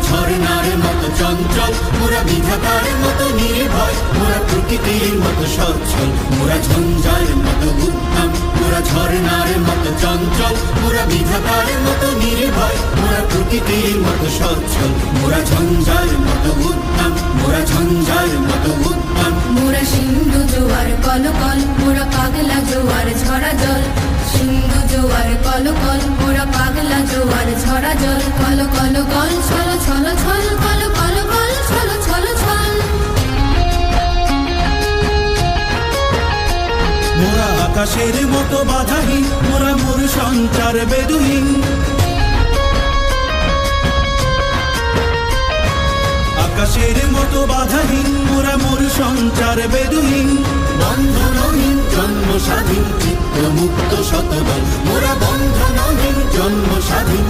ঝর্ণার মতো চঞ্চল, মোরা বিধাতার মতো নির্ভয়, মোরা প্রকৃতির মতো সচ্ছল, মোরা ঝঞ্ঝার মতো উদ্যম। মোরা ঝর্ণার মতো চঞ্চল, মোরা বিধাতার মতো নির্ভয়, মোরা প্রকৃতির মতো সচ্ছল, মোরা ঝঞ্ঝার মতো উদ্যম, মোরা ঝঞ্ঝার মতো উদ্যম। মোরা সিন্ধু জোয়ার কলকল, মোরা পাগলা জোয়ার ঝরা জল। সিন্ধু জোয়ার কলকল, মোরা পাগলা জোয়ার ঝরা জল। কল কল কল ছল ছল ছল, কল কল কল ছল ছল ছল। মোরা আকাশের মতো বাধাহীন, মোরা মোর সঞ্চার বেদুহীন। আকাশের মতো বাধাহীন, মোরা মোর সঞ্চার বেদুহীন। বন্ধনহীন জন্ম স্বাধীন, চিত্ত মুক্ত শতদল, মোরা বন্ধনহীন জন্ম স্বাধীন।